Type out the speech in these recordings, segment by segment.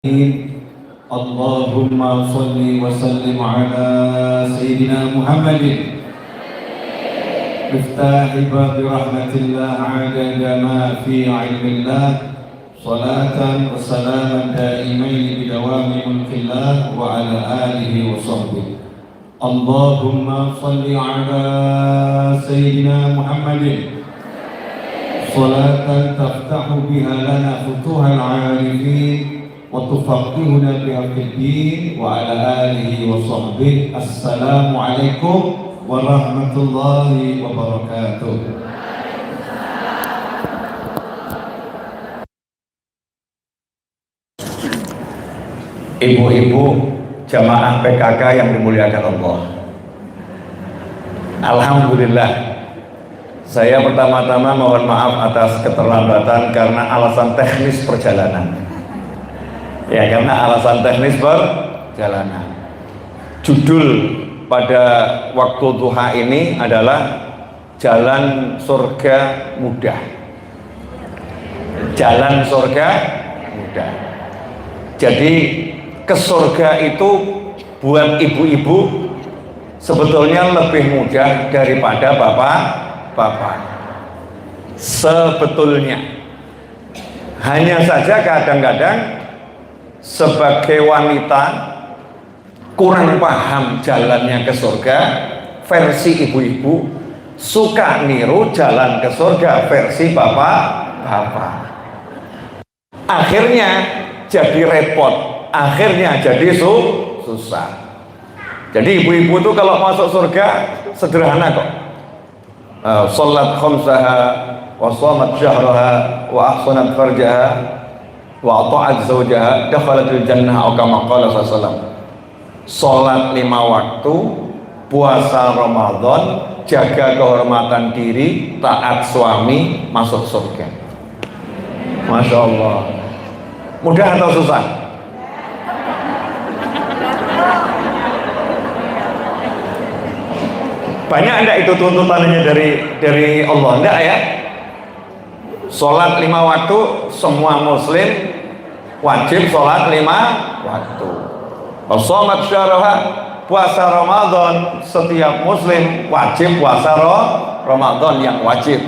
اللهم صل وسلم على سيدنا محمد مفتاح باب رحمة الله عدد ما في علم الله صلاة وسلاما دائمين بدوام ملك الله وعلى آله وصحبه. اللهم صل على سيدنا محمد صلاة تفتح بها لنا فتوح العارفين وتفقهنا بها في الدين وعلى آله وصحبه. Assalamualaikum warahmatullahi wabarakatuh. Ibu-ibu jamaah PKK yang dimuliakan Allah, alhamdulillah, saya pertama-tama mohon maaf atas keterlambatan karena alasan teknis perjalanan. Ya, karena alasan teknis perjalanan. Judul pada waktu duha ini adalah Jalan Surga Mudah. Jalan Surga Mudah. Jadi ke surga itu buat ibu-ibu sebetulnya lebih mudah daripada bapak-bapak. Sebetulnya. Hanya saja kadang-kadang sebagai wanita kurang paham jalannya ke surga versi ibu-ibu, suka niru jalan ke surga versi bapak-bapak. Akhirnya jadi repot, akhirnya jadi susah. Jadi ibu-ibu tuh kalau masuk surga sederhana kok. Salat khamsaha wa shamat syahraha wa ahsanat farjaha wa ta'at zawjaha dakhalatul jannah atau kama qala sallallahu. Salat 5 waktu, puasa Ramadan, jaga kehormatan diri, taat suami, masuk surga. Masya Allah. Mudah atau susah? Banyak enggak itu tuntutannya dari Allah? Enggak ya? Sholat 5 waktu, semua muslim wajib sholat 5 waktu. Shamat syahraha, puasa Ramadan, setiap muslim wajib puasa Ramadan yang wajib.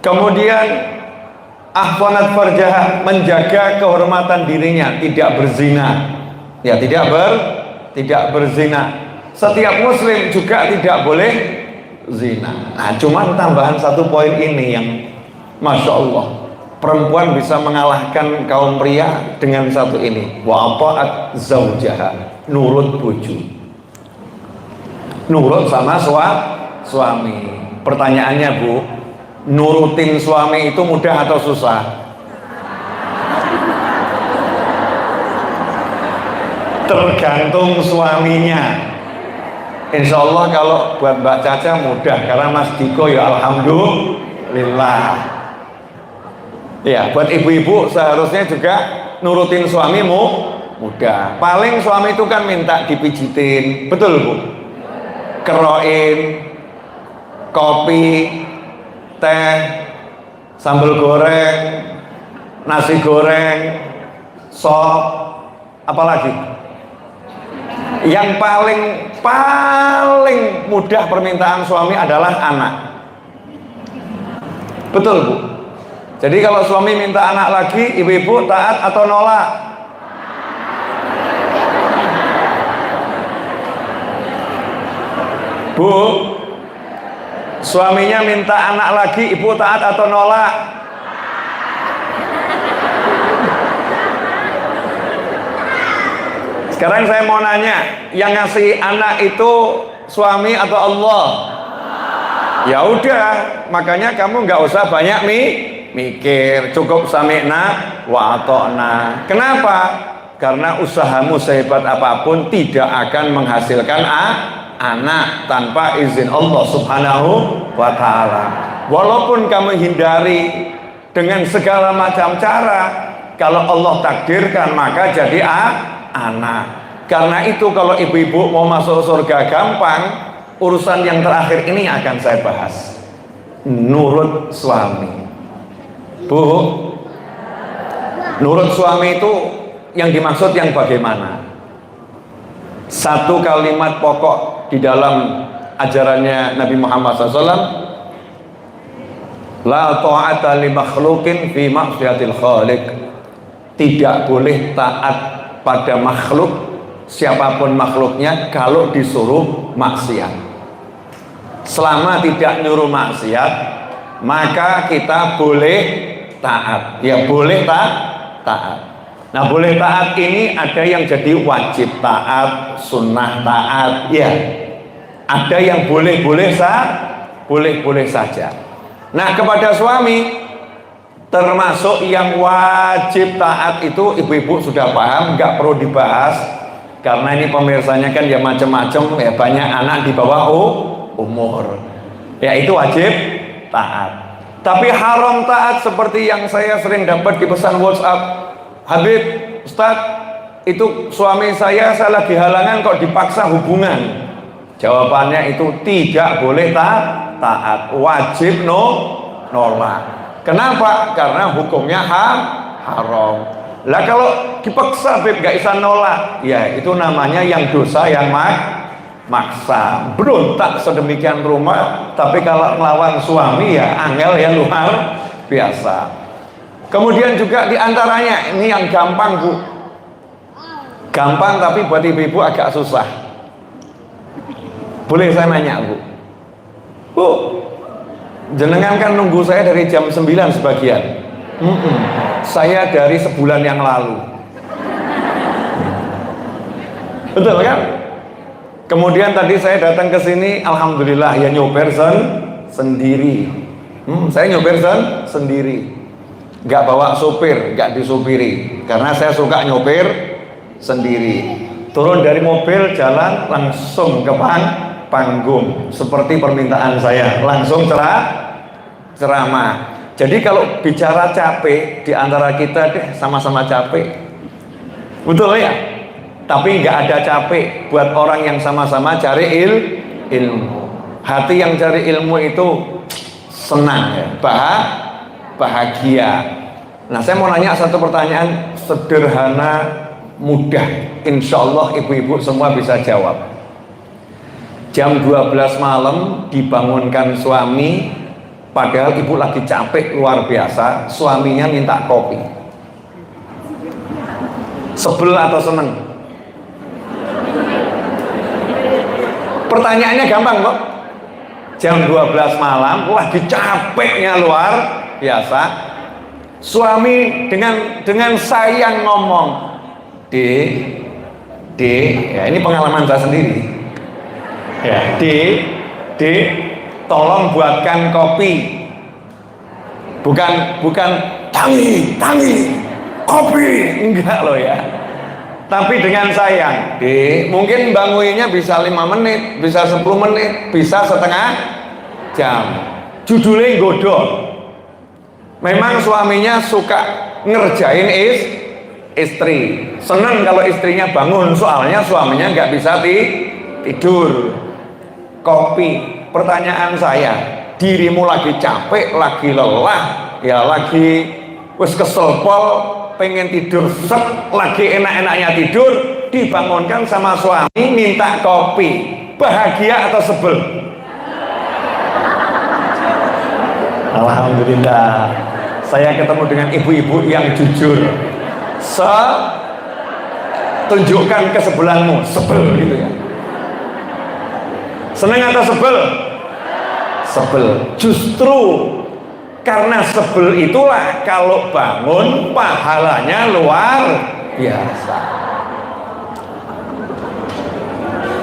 Kemudian ahsanat farjaha, menjaga kehormatan dirinya, tidak berzina. Ya, tidak berzina. Setiap muslim juga tidak boleh zina. Nah, cuman tambahan satu poin ini yang Masya Allah, perempuan bisa mengalahkan kaum pria dengan satu ini, wa ta'at zaujaha, nurut bojo, nurut sama suami. Pertanyaannya Bu, nurutin suami itu mudah atau susah? Tergantung suaminya. Insya Allah kalau buat Mbak Caca mudah, karena Mas Diko ya alhamdulillah. Ya, buat ibu-ibu seharusnya juga nurutin suamimu mudah. Paling suami itu kan minta dipijitin, betul Bu? Keroin, kopi, teh, sambal goreng, nasi goreng, sop, apalagi? Yang paling mudah permintaan suami adalah anak. Betul Bu? Jadi kalau suami minta anak lagi, ibu-ibu taat atau nolak? Bu, suaminya minta anak lagi, ibu taat atau nolak? Sekarang saya mau nanya, yang ngasih anak itu suami atau Allah? Ya udah, makanya kamu nggak usah banyak mikir, cukup sami'na wa ata'na. Kenapa? Karena usahamu sehebat apapun tidak akan menghasilkan anak tanpa izin Allah Subhanahu wa ta'ala. Walaupun kamu hindari dengan segala macam cara, kalau Allah takdirkan maka jadi anak. Karena itu kalau ibu-ibu mau masuk surga gampang, urusan yang terakhir ini akan saya bahas. Nurut suami. Bu, nurut suami itu yang dimaksud yang bagaimana? Satu kalimat pokok di dalam ajarannya Nabi Muhammad SAW, la ta'ata li makhlukin fi maksiatil khaliq. Tidak boleh taat pada makhluk, siapapun makhluknya, kalau disuruh maksiat. Selama tidak nyuruh maksiat, maka kita boleh taat. Ya boleh taat. Nah, boleh taat ini ada yang jadi wajib taat, sunnah taat, ya. Ada yang boleh-boleh saja. Nah, kepada suami termasuk yang wajib taat itu ibu-ibu sudah paham, nggak perlu dibahas karena ini pemirsanya kan ya macam-macam, ya banyak anak di bawah umur. Ya itu wajib taat. Tapi haram taat seperti yang saya sering dapat di pesan WhatsApp. Habib, Ustadz, itu suami saya lagi halangan kok dipaksa hubungan. Jawabannya itu tidak boleh taat, wajib nolak. Kenapa? Karena hukumnya haram. Lah kalau dipaksa, Habib, gak bisa nolak, ya itu namanya yang dosa yang maksa, berontak sedemikian rupa. Tapi kalau melawan suami ya angel ya luar biasa. Kemudian juga diantaranya ini yang gampang, Bu. Gampang tapi buat ibu-ibu agak susah. Boleh saya nanya, Bu? Bu, jenengan kan nunggu saya dari jam 9 sebagian. Saya dari sebulan yang lalu. Betul kan? Kemudian tadi saya datang ke sini, alhamdulillah ya nyoper sendiri. Saya nyoper sendiri. Nggak bawa sopir, nggak disopiri, karena saya suka nyopir sendiri. Turun dari mobil, jalan langsung ke panggung seperti permintaan saya, langsung ceramah. Jadi kalau bicara capek, di antara kita deh sama-sama capek, betul ya? Tapi nggak ada capek buat orang yang sama-sama cari ilmu. Hati yang cari ilmu itu senang ya, bahagia. Nah, saya mau nanya satu pertanyaan sederhana, mudah. Insya Allah ibu-ibu semua bisa jawab. Jam 12 malam dibangunkan suami, padahal ibu lagi capek luar biasa, suaminya minta kopi. Sebel atau seneng? Pertanyaannya gampang kok. Jam 12 malam lagi capeknya luar biasa, suami dengan sayang ngomong, Dek, ya ini pengalaman saya sendiri, ya, Dek, tolong buatkan kopi, bukan tangi kopi, enggak loh ya, tapi dengan sayang, Dek, mungkin bangunnya bisa 5 menit, bisa 10 menit, bisa setengah jam, judulnya godol. Memang suaminya suka ngerjain istri, senang kalau istrinya bangun, soalnya suaminya nggak bisa tidur. Kopi, pertanyaan saya, dirimu lagi capek, lagi lelah, ya lagi wis kesel pol, pengen tidur lagi enak-enaknya tidur, dibangunkan sama suami minta kopi, bahagia atau sebel? Alhamdulillah, saya ketemu dengan ibu-ibu yang jujur. Tunjukkan kesebelanmu, sebel gitu ya. Senang atau sebel? Sebel. Justru karena sebel itulah kalau bangun pahalanya luar biasa.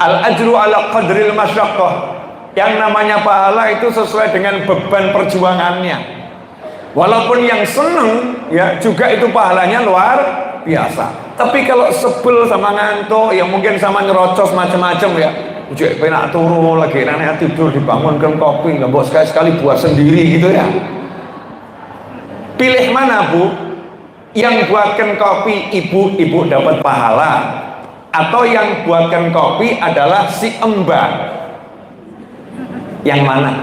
Al-ajru ala qadril masyaqqah. Yang namanya pahala itu sesuai dengan beban perjuangannya. Walaupun yang seneng ya juga itu pahalanya luar biasa. Tapi kalau sebel sama ngantuk, ya mungkin sama nyerocos macam-macam ya. Ujek penak turu lagi enak tidur dibangunkan kopi, nggak sekali-sekali buat sendiri gitu ya. Pilih mana, Bu? Yang buatkan kopi ibu dapat pahala, atau yang buatkan kopi adalah si Mbak? Yang mana?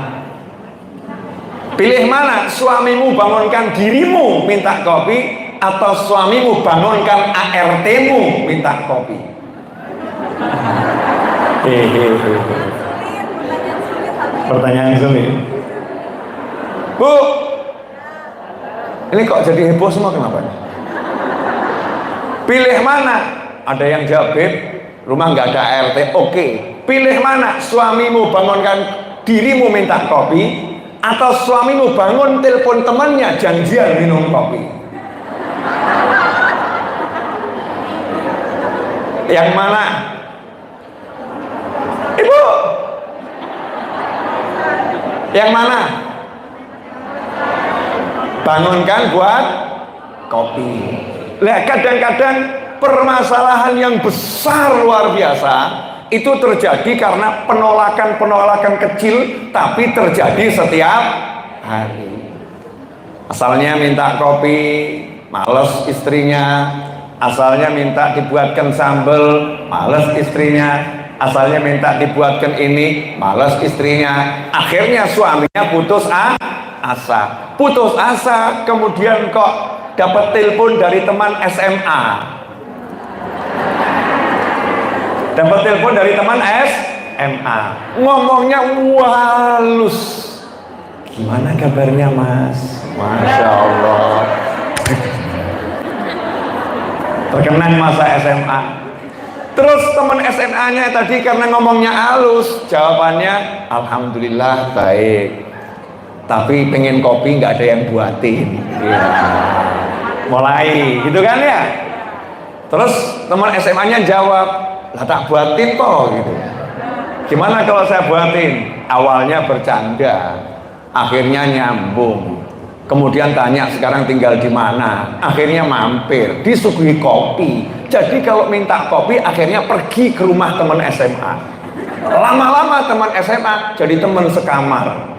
Pilih mana? Suamimu bangunkan dirimu minta kopi, atau suamimu bangunkan ART-mu minta kopi? Pertanyaan sulit. Bu, ini kok jadi heboh semua, kenapa? Pilih mana? Ada yang jawab, "Beb, rumah nggak ada ART." Oke. Pilih mana? Suamimu bangunkan dirimu minta kopi, atau suamimu bangun telepon temannya janjian minum kopi? Yang mana? Ibu, yang mana? Bangunkan buat kopi. Lah, kadang-kadang permasalahan yang besar luar biasa itu terjadi karena penolakan kecil, tapi terjadi setiap hari. Asalnya minta kopi, males istrinya. Asalnya minta dibuatkan sambal, males istrinya. Asalnya minta dibuatkan ini, males istrinya. Akhirnya suaminya putus asa. Putus asa, kemudian kok dapat telepon dari teman SMA. Dapat telepon dari teman SMA, ngomongnya halus. Gimana kabarnya, Mas? Masya Allah. Terkenang masa SMA. Terus teman SMA-nya tadi karena ngomongnya halus, jawabannya alhamdulillah baik. Tapi pengen kopi nggak ada yang buatin. Ya. Mulai, gitu kan ya? Terus teman SMA-nya jawab, "Lah tak buatin kok," gitu. "Gimana kalau saya buatin?" Awalnya bercanda, akhirnya nyambung. Kemudian tanya sekarang tinggal di mana, akhirnya mampir, disuguhi kopi. Jadi kalau minta kopi akhirnya pergi ke rumah teman SMA. Lama-lama teman SMA jadi teman sekamar.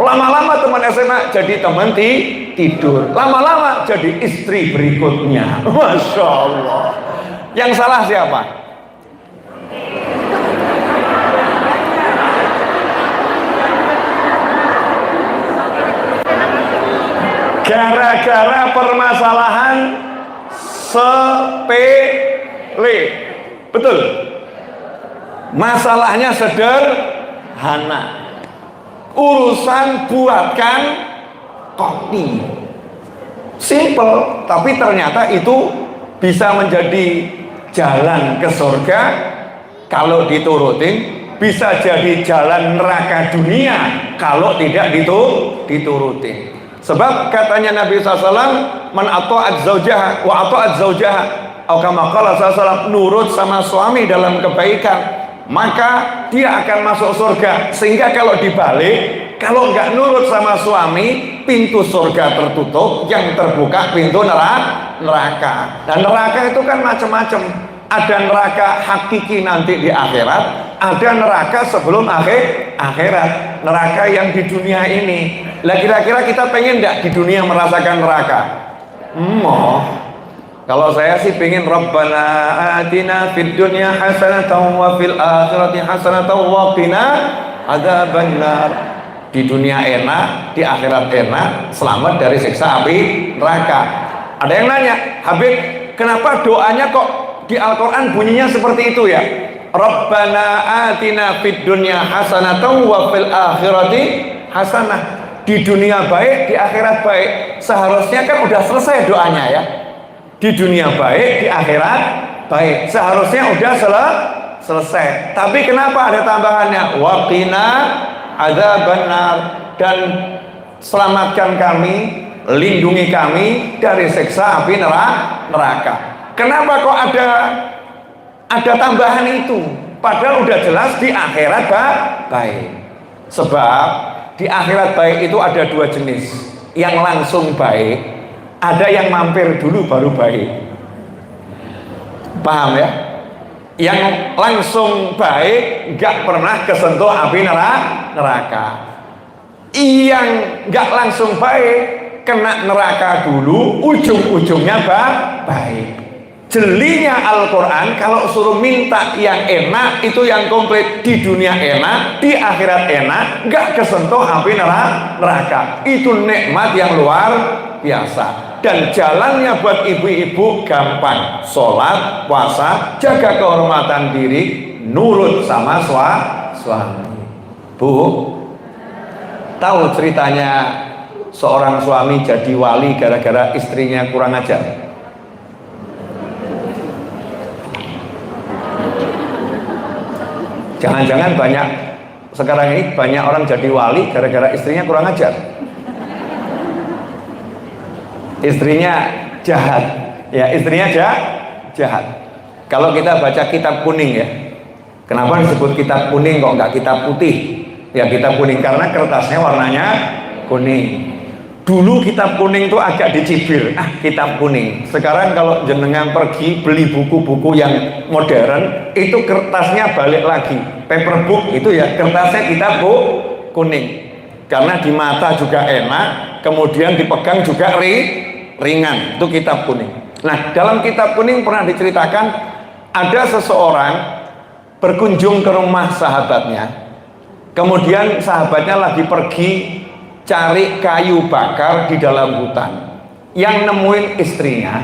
Lama-lama teman SMA jadi teman tidur. Lama-lama jadi istri berikutnya. Masya Allah. Yang salah siapa? Gara-gara permasalahan sepele. Betul. Masalahnya sederhana. Urusan buatkan kopi. Simple, tapi ternyata itu bisa menjadi jalan ke surga kalau diturutin, bisa jadi jalan neraka dunia kalau tidak diturutin. Sebab katanya Nabi SAW, "Man ata'at zaujaha wa ata'at zaujaha," atau kama qala SAW, nurut sama suami dalam kebaikan, maka dia akan masuk surga. Sehingga kalau dibalik, kalau nggak nurut sama suami, pintu surga tertutup, yang terbuka pintu neraka. Dan neraka itu kan macam-macam. Ada neraka hakiki nanti di akhirat, ada neraka sebelum akhirat, neraka yang di dunia ini. Lah kira-kira kita pengen nggak di dunia merasakan neraka? Kalau saya sih pengen, Rabbana atina fid dunya hasanatan wa fil akhirati hasanatan wa qina adzabannar. Di dunia enak, di akhirat enak, selamat dari siksa api neraka. Ada yang nanya, "Habib, kenapa doanya kok di Al-Quran bunyinya seperti itu ya? Rabbana atina fid dunya hasanatan wa fil akhirati hasanah." Di dunia baik, di akhirat baik. Seharusnya kan udah selesai doanya ya. Di dunia baik, di akhirat baik. Seharusnya udah selesai. Tapi kenapa ada tambahannya? Wa qina adzabannar, dan selamatkan kami, lindungi kami dari siksa api neraka. Kenapa kok ada tambahan itu? Padahal udah jelas di akhirat baik. Sebab di akhirat baik itu ada dua jenis. Yang langsung baik, ada yang mampir dulu baru baik. Paham ya? Yang langsung baik nggak pernah kesentuh api neraka. Yang nggak langsung baik kena neraka dulu, ujung-ujungnya baik. Jelinya Al-Quran kalau suruh minta yang enak, itu yang komplit. Di dunia enak, di akhirat enak, nggak kesentuh api neraka. Itu nikmat yang luar biasa. Dan jalannya buat ibu-ibu gampang. Sholat, puasa, jaga kehormatan diri, nurut sama suami. Bu, tahu ceritanya seorang suami jadi wali gara-gara istrinya kurang ajar? Jangan-jangan sekarang ini banyak orang jadi wali gara-gara istrinya kurang ajar. Istrinya jahat. Ya, istrinya jahat. Kalau kita baca kitab kuning ya. Kenapa disebut kitab kuning kok nggak kitab putih? Ya, kitab kuning karena kertasnya warnanya kuning. Dulu kitab kuning itu agak dicibir, kitab kuning. Sekarang kalau jenengan pergi beli buku-buku yang modern, itu kertasnya balik lagi. Paper book itu ya, kertasnya kitab kuning. Karena di mata juga enak, kemudian dipegang juga ringan. Itu kitab kuning. Nah, dalam kitab kuning pernah diceritakan ada seseorang berkunjung ke rumah sahabatnya. Kemudian sahabatnya lagi pergi cari kayu bakar di dalam hutan. Yang nemuin istrinya.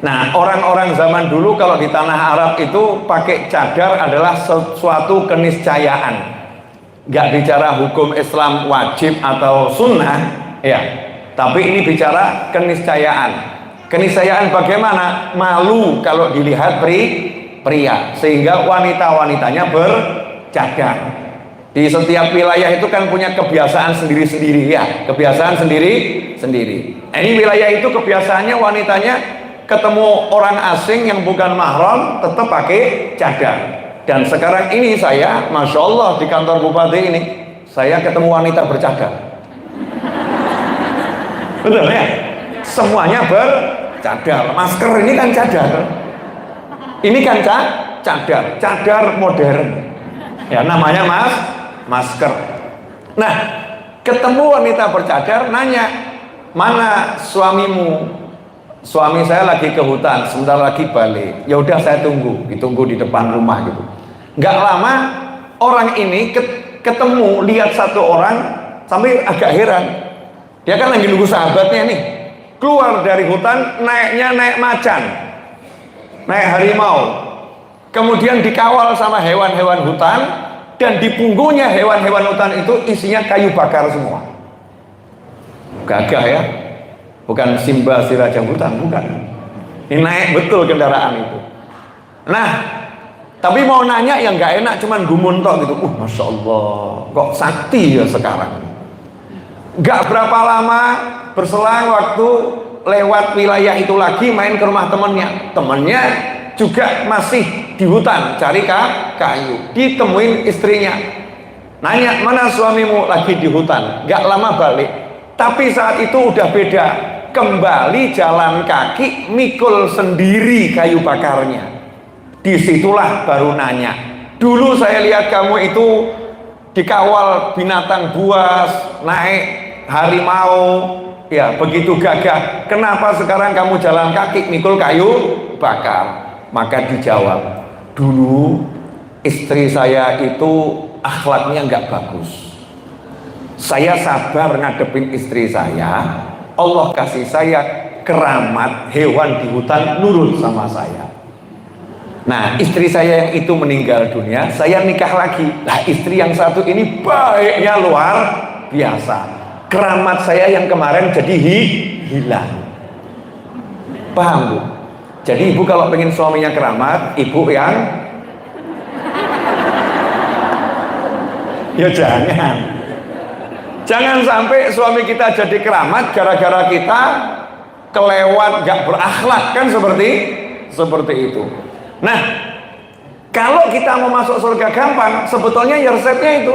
Nah, orang-orang zaman dulu kalau di tanah Arab itu pakai cadar adalah sesuatu keniscayaan. Gak bicara hukum Islam wajib atau sunnah, ya. Tapi ini bicara keniscayaan. Keniscayaan bagaimana? Malu kalau dilihat pria, sehingga wanita-wanitanya bercadar. Di setiap wilayah itu kan punya kebiasaan sendiri-sendiri ya, kebiasaan sendiri-sendiri. Ini wilayah itu kebiasaannya wanitanya ketemu orang asing yang bukan mahram tetap pakai cadar. Dan sekarang ini saya, masya Allah di kantor bupati ini, saya ketemu wanita bercadar. Betul ya? Semuanya bercadar. Masker ini kan cadar. Ini kan cadar modern. Ya namanya masker. Nah, ketemu wanita bercadar, nanya, mana suamimu? Suami saya lagi ke hutan, sebentar lagi balik. Ya udah saya ditunggu di depan rumah gitu. Nggak lama orang ini ketemu, lihat satu orang sampai agak heran. Dia kan lagi nunggu sahabatnya nih, keluar dari hutan, naik macan, naik harimau, kemudian dikawal sama hewan-hewan hutan. Dan di punggungnya hewan-hewan hutan itu isinya kayu bakar semua. Gagah ya, bukan Simba si raja hutan, bukan. Ini naik betul kendaraan itu. Nah, tapi mau nanya yang nggak enak cuman gumun tok gitu. Masya Allah, kok sakti ya sekarang. Nggak berapa lama berselang waktu lewat wilayah itu lagi main ke rumah temennya. Temennya juga masih di hutan cari kayu, ditemuin istrinya, nanya mana suamimu, lagi di hutan, gak lama balik. Tapi saat itu udah beda, kembali jalan kaki, mikul sendiri kayu bakarnya. Disitulah baru nanya, dulu saya lihat kamu itu dikawal binatang buas, naik harimau, ya begitu gagah, kenapa sekarang kamu jalan kaki mikul kayu bakar? Maka dijawab, dulu istri saya itu akhlaknya nggak bagus. Saya sabar ngadepin istri saya, Allah kasih saya keramat, hewan di hutan nurut sama saya. Nah, istri saya yang itu meninggal dunia, saya nikah lagi. Nah, istri yang satu ini baiknya luar biasa. Keramat saya yang kemarin jadi hilang. Paham Bu? Jadi ibu kalau pengen suaminya keramat, ibu yang ya jangan sampai suami kita jadi keramat gara-gara kita kelewat gak berakhlak, kan seperti itu. Nah, kalau kita mau masuk surga gampang, sebetulnya ya resepnya itu.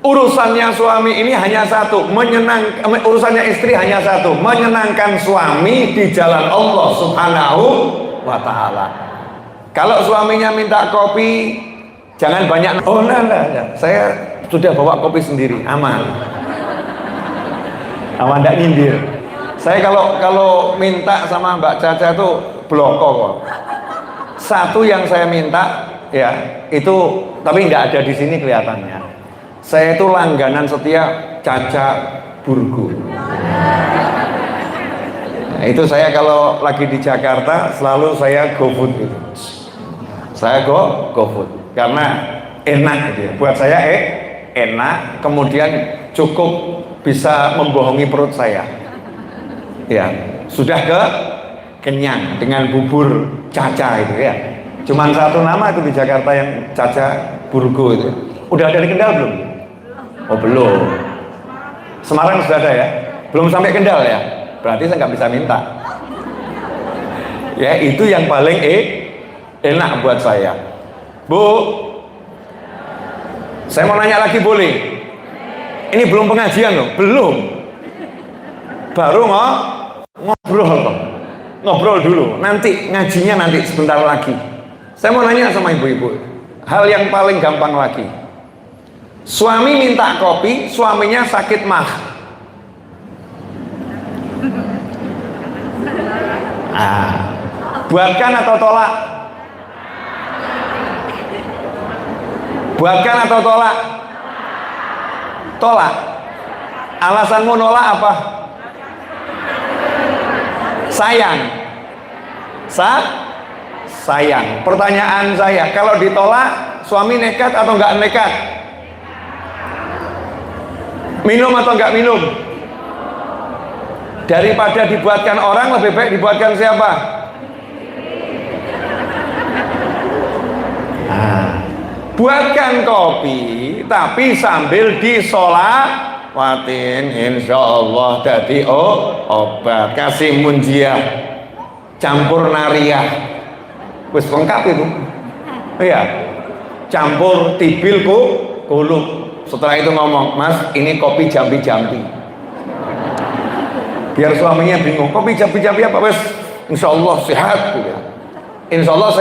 Urusannya suami ini hanya satu, urusannya istri hanya satu, menyenangkan suami di jalan Allah Subhanahu wa ta'ala. Kalau suaminya minta kopi, jangan banyak. Oh nah, saya sudah bawa kopi sendiri, aman, tidak nyindir. Saya kalau minta sama Mbak Caca itu bloko kok. Satu yang saya minta ya itu, tapi nggak ada di sini kelihatannya. Saya itu langganan setia Caca Burgo. itu saya kalau lagi di Jakarta selalu saya GoFood gitu. Saya GoFood karena enak gitu ya. Buat saya enak, kemudian cukup bisa membohongi perut saya. Ya, sudah kenyang dengan bubur Caca itu ya. Cuman satu nama itu di Jakarta yang Caca Burgo itu. Udah ada di Kendal belum? Oh belum. Semarang sudah ada ya? Belum sampai Kendal ya? Berarti saya nggak bisa minta. Ya itu yang paling enak buat saya. Bu, saya mau nanya lagi boleh? Ini belum pengajian loh, belum. Baru ngobrol dulu. Nanti ngajinya nanti sebentar lagi. Saya mau nanya sama ibu-ibu, hal yang paling gampang lagi. Suami minta kopi, suaminya sakit mah. Buatkan atau tolak? Buatkan atau tolak? Tolak. Alasanmu nolak apa? Sayang. Sayang. Pertanyaan saya, kalau ditolak, suami nekat atau enggak nekat? Minum atau enggak minum? Daripada dibuatkan orang, lebih baik dibuatkan siapa? Buatkan kopi, tapi sambil disolawatin, insya Allah jadi obat. Kasih munjiah, campur nariyah, wis lengkap itu. Iya, campur tibil kulub. Setelah itu ngomong, Mas, ini kopi jampi-jampi. Biar suaminya bingung, kopi jampi-jampi apa? Wes, insya Allah sehat. Insya Allah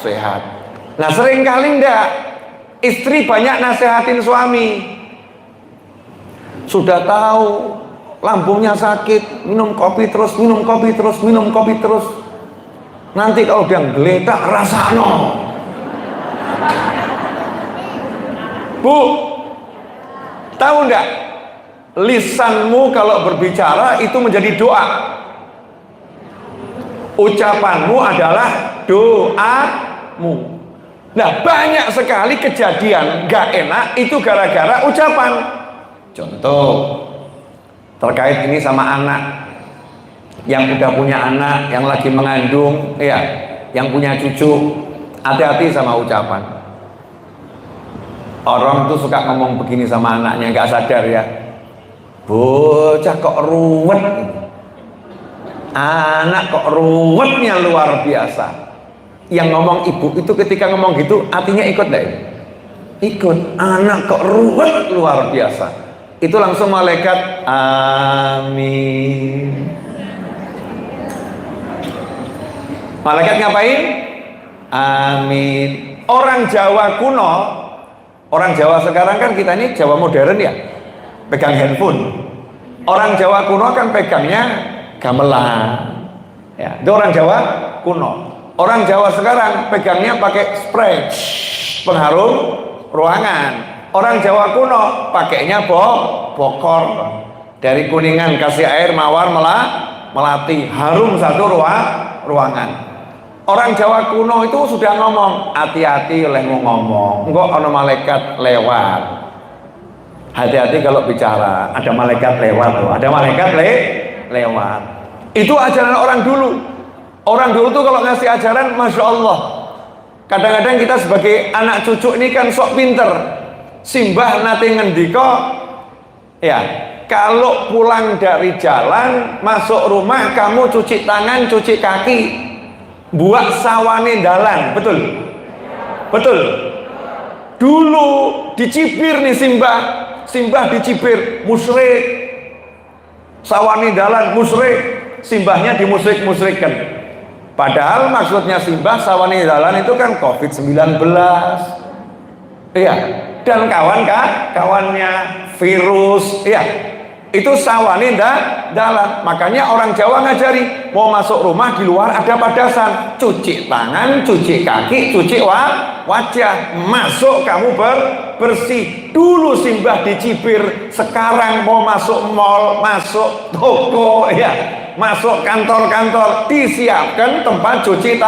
sehat. Nah sering kali enggak, istri banyak nasehatin suami. Sudah tahu lambungnya sakit, minum kopi terus, minum kopi terus, minum kopi terus. Nanti kalau dia geletak rasano. Bu, tahu enggak? Lisanmu kalau berbicara itu menjadi doa. Ucapanmu adalah doamu. Nah banyak sekali kejadian gak enak itu gara-gara ucapan. Contoh terkait ini sama anak yang udah punya anak, yang lagi mengandung, ya, yang punya cucu, hati-hati sama ucapan. Orang tuh suka ngomong begini sama anaknya, gak sadar ya, bocah kok ruwet, anak kok ruwetnya luar biasa. Yang ngomong ibu itu ketika ngomong gitu artinya ikut deh, ikut. Anak kok ruwet luar biasa, itu langsung malaikat amin. Malaikat ngapain? Amin. Orang Jawa kuno, orang Jawa sekarang kan kita ini Jawa modern ya, pegang handphone. Orang Jawa kuno kan pegangnya gamelan ya, itu orang Jawa kuno. Orang Jawa sekarang pegangnya pakai spray pengharum ruangan. Orang Jawa kuno pakainya bokor. Dari Kuningan kasih air mawar melati, harum satu ruangan. Orang Jawa kuno itu sudah ngomong, hati-hati olehmu ngomong, engkau ada malaikat lewat. Hati-hati kalau bicara, ada malaikat lewat tuh, ada malaikat lewat. Itu ajaran orang dulu. Orang dulu tuh kalau ngasih ajaran, Masya Allah. Kadang-kadang kita sebagai anak cucu ini kan sok pinter. Simbah nate ngendiko, ya, kalau pulang dari jalan, masuk rumah, kamu cuci tangan, cuci kaki, buat sawane dalan, betul? Betul. Dulu dicibir nih Simbah dicibir, musyrik, sawane dalan, musyrik, simbahnya dimusyrik-musyrikkan. Padahal maksudnya simbah sawane dalan itu kan COVID-19. Iya, dan kawannya virus, iya. Itu sawane dalan. Makanya orang Jawa ngajari, mau masuk rumah di luar ada padasan, cuci tangan, cuci kaki, cuci wajah, masuk kamu bersih. Dulu simbah dicibir, sekarang mau masuk mall, masuk toko, ya, masuk kantor-kantor disiapkan tempat cuci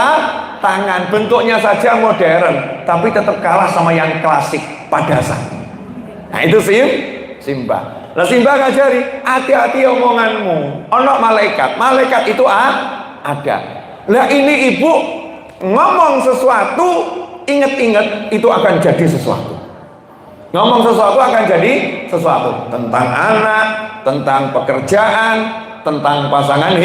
tangan, bentuknya saja modern tapi tetap kalah sama yang klasik Padasa. Nah itu Simbah. Lah Simbah ngajari, hati-hati omonganmu, ono malaikat itu ada. Lah ini ibu ngomong sesuatu, inget-inget itu akan jadi sesuatu. Ngomong sesuatu akan jadi sesuatu, tentang anak, tentang pekerjaan, tentang pasangan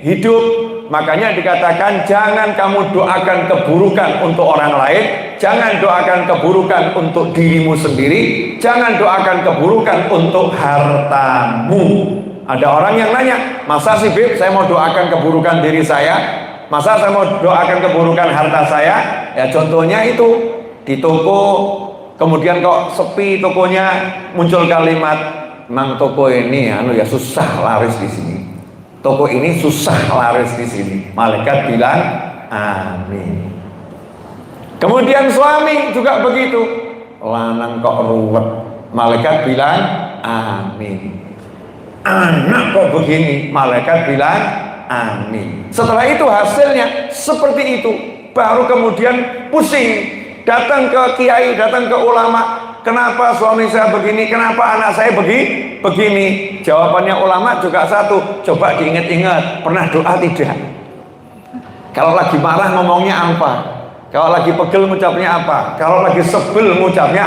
hidup. Makanya dikatakan jangan kamu doakan keburukan untuk orang lain, jangan doakan keburukan untuk dirimu sendiri, jangan doakan keburukan untuk hartamu. Ada orang yang nanya, masa sih Beb saya mau doakan keburukan diri saya, masa saya mau doakan keburukan harta saya? Ya contohnya itu di toko, kemudian kok sepi tokonya, muncul kalimat, "Mang toko ini ya susah laris di sini. Toko ini susah laris di sini." Malaikat bilang, "Amin." Kemudian suami juga begitu, "Lanang kok ruwet." Malaikat bilang, "Amin." Anak kok begini, malaikat bilang, "Amin." Setelah itu hasilnya seperti itu. Baru kemudian pusing, datang ke kiai, datang ke ulama, "Kenapa suami saya begini? Kenapa anak saya begini?" Jawabannya ulama juga satu, coba diingat-ingat, pernah doa tidak? Kalau lagi marah ngomongnya apa? Kalau lagi pegel ngucapnya apa? Kalau lagi sebel ngucapnya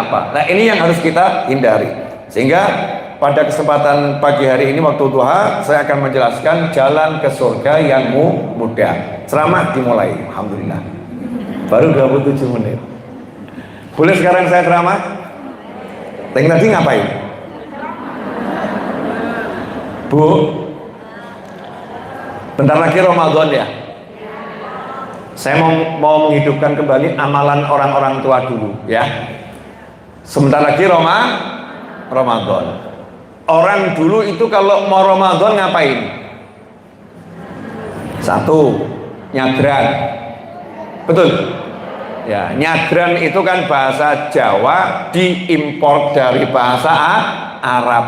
apa? Nah ini yang harus kita hindari. Sehingga pada kesempatan pagi hari ini waktu duha, saya akan menjelaskan jalan ke surga yang mudah. Ceramah dimulai, alhamdulillah. Baru 27 menit. Boleh sekarang saya ceramah? Tadi ngapain? Bu, bentar lagi Ramadan ya. Saya mau menghidupkan kembali amalan orang-orang tua dulu ya. Sebentar lagi Ramadan. Orang dulu itu kalau mau Ramadan ngapain? Satu, nyadran. Betul? Ya, nyadran itu kan bahasa Jawa diimpor dari bahasa Arab.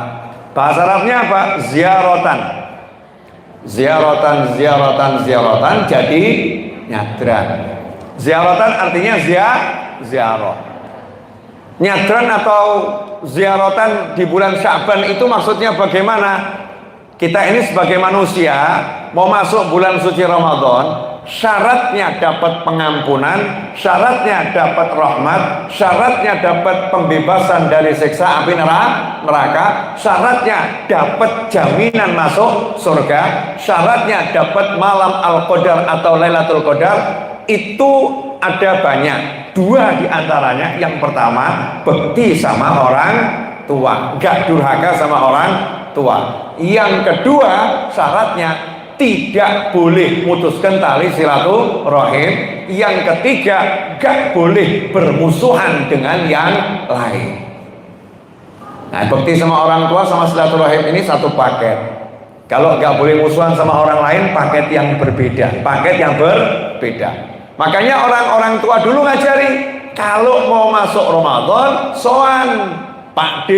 Bahasa Arabnya apa? Ziaratan. Ziaratan jadi nyadran. Ziaratan artinya ziarah. Nyadran atau ziaratan di bulan Sya'ban itu maksudnya bagaimana? Kita ini sebagai manusia mau masuk bulan suci Ramadan, syaratnya dapat pengampunan, syaratnya dapat rahmat, syaratnya dapat pembebasan dari siksa api neraka, syaratnya dapat jaminan masuk surga, syaratnya dapat malam Al-Qadar atau Lailatul Qadar. Itu ada banyak. Dua diantaranya, yang pertama bekti sama orang tua, gak durhaka sama orang tua. Yang kedua syaratnya tidak boleh mutuskan tali silaturahim. Yang ketiga gak boleh bermusuhan dengan yang lain. Nah, bekti sama orang tua sama silaturahim ini satu paket. Kalau gak boleh musuhan sama orang lain, paket yang berbeda. Makanya orang-orang tua dulu ngajari, kalau mau masuk Ramadan, soan Pak D,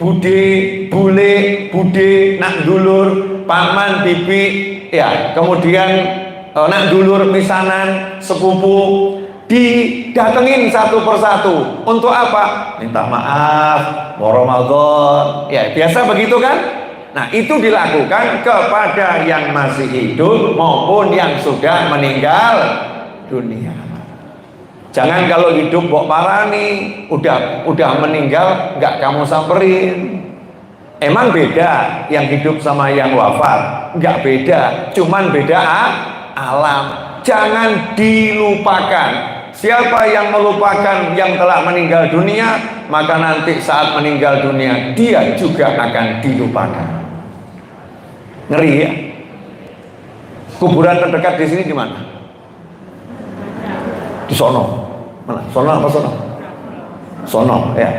Bude, Bule, Bude, nak dulur, paman, bibi, ya, kemudian nak dulur, misanan, sepupu, didatengin satu persatu. Untuk apa? Minta maaf, mau Ramadan. Ya, biasa begitu kan? Nah, itu dilakukan kepada yang masih hidup maupun yang sudah meninggal dunia. Jangan kalau hidup bok parani, udah meninggal nggak kamu samperin. Emang beda yang hidup sama yang wafat? Nggak beda, cuman beda alam. Jangan dilupakan. Siapa yang melupakan yang telah meninggal dunia, maka nanti saat meninggal dunia dia juga akan dilupakan. Ngeri ya? Kuburan terdekat di sini di mana? Di sono. Mana? Sono apa sono? Sono ya.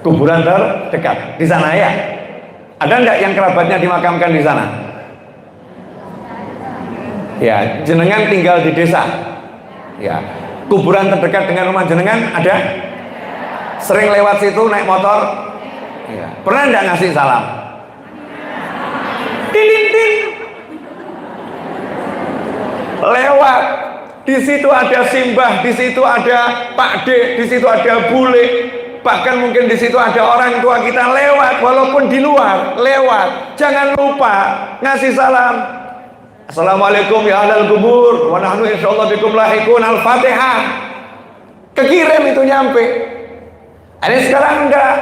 Kuburan terdekat di sana ya. Ada enggak yang kerabatnya dimakamkan di sana? Ya, jenengan tinggal di desa. Ya. Kuburan terdekat dengan rumah jenengan ada? Sering lewat situ naik motor? Ya. Pernah enggak ngasih salam? Tilintin. Lewat. Di situ ada simbah, di situ ada Pak D, di situ ada bule, bahkan mungkin di situ ada orang tua kita lewat, walaupun di luar lewat. Jangan lupa ngasih salam. Assalamualaikum ya ahlal kubur, wa nahnu insyaallah bikum lahiqun. Al-Fatihah. Kekirim itu nyampe. Ini sekarang enggak.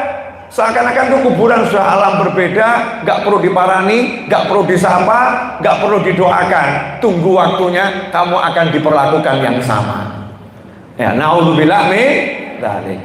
Seakan-akan itu kuburan sudah alam berbeda, nggak perlu diparani, nggak perlu disapa, nggak perlu didoakan. Tunggu waktunya, kamu akan diperlakukan yang sama. Ya, naudzubillah min dzalik.